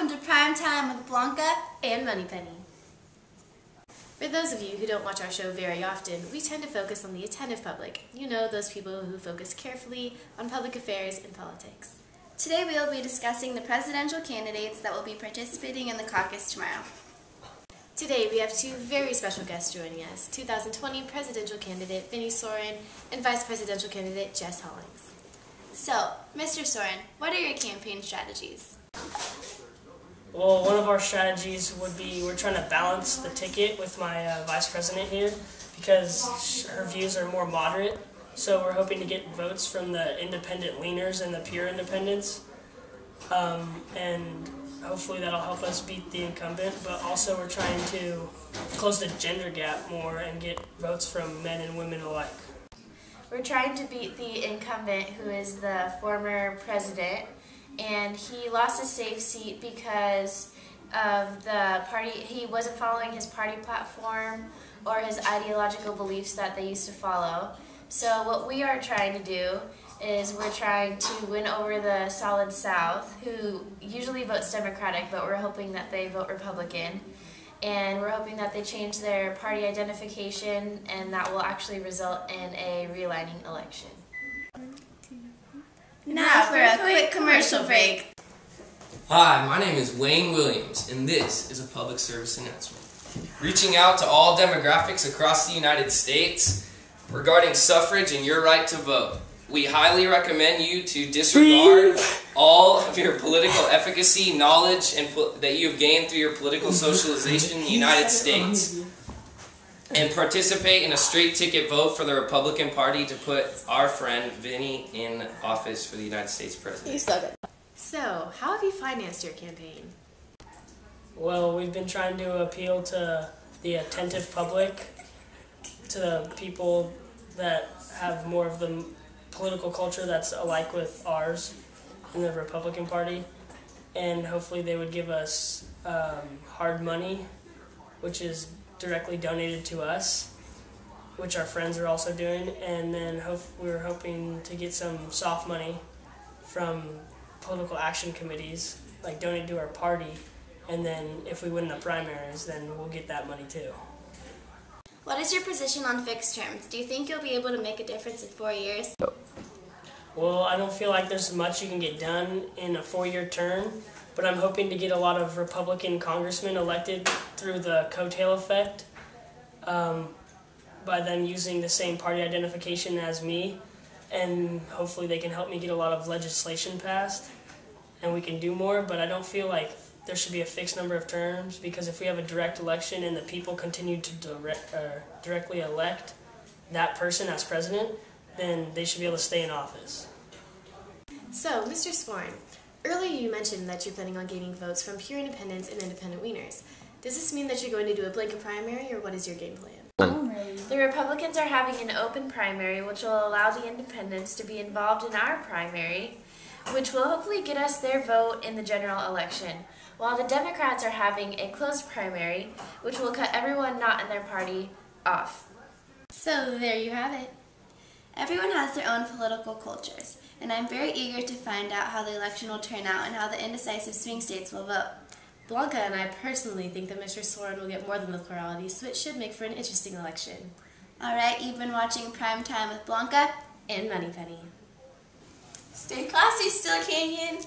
Welcome to Primetime with Blanca and Moneypenny. For those of you who don't watch our show very often, we tend to focus on the attentive public. You know, those people who focus carefully on public affairs and politics. Today we will be discussing the presidential candidates that will be participating in the caucus tomorrow. Today we have two very special guests joining us, 2020 presidential candidate Vinnie Soren and vice presidential candidate Jess Hollings. So, Mr. Soren, what are your campaign strategies? Well, one of our strategies would be we're trying to balance the ticket with my vice president here because her views are more moderate. So we're hoping to get votes from the independent leaners and the pure independents. And hopefully that'll help us beat the incumbent. But also we're trying to close the gender gap more and get votes from men and women alike. We're trying to beat the incumbent, who is the former president, and he lost a safe seat because of the party. He wasn't following his party platform or his ideological beliefs that they used to follow. So what we are trying to do is we're trying to win over the Solid South, who usually votes Democratic, but we're hoping that they vote Republican. And we're hoping that they change their party identification, and that will actually result in a realigning election. Now for a quick commercial break. Hi, my name is Wayne Williams, and this is a public service announcement. Reaching out to all demographics across the United States regarding suffrage and your right to vote. We highly recommend you to disregard all of your political efficacy, knowledge, and that you have gained through your political socialization in the United States, and participate in a straight ticket vote for the Republican Party to put our friend Vinnie in office for the United States President. You suck it. So, how have you financed your campaign? Well, we've been trying to appeal to the attentive public, to the people that have more of the political culture that's alike with ours in the Republican Party, and hopefully they would give us hard money, which is directly donated to us, which our friends are also doing, and then we're hoping to get some soft money from political action committees, like donate to our party, and then if we win the primaries, then we'll get that money too. What is your position on fixed terms? Do you think you'll be able to make a difference in 4 years? Well, I don't feel like there's much you can get done in a 4-year term, but I'm hoping to get a lot of Republican congressmen elected through the coattail effect by them using the same party identification as me, and hopefully they can help me get a lot of legislation passed and we can do more. But I don't feel like there should be a fixed number of terms, because if we have a direct election and the people continue to directly elect that person as president, then they should be able to stay in office. So, Mr. Soren, earlier you mentioned that you're planning on gaining votes from pure independents and independent wieners. Does this mean that you're going to do a Blanca primary, or what is your game plan? The Republicans are having an open primary, which will allow the independents to be involved in our primary, which will hopefully get us their vote in the general election, while the Democrats are having a closed primary, which will cut everyone not in their party off. So there you have it. Everyone has their own political cultures, and I'm very eager to find out how the election will turn out and how the indecisive swing states will vote. Blanca and I personally think that Mr. Soren will get more than the plurality, so it should make for an interesting election. Alright, you've been watching Primetime with Blanca and Moneypenny. Stay classy still, Canyon!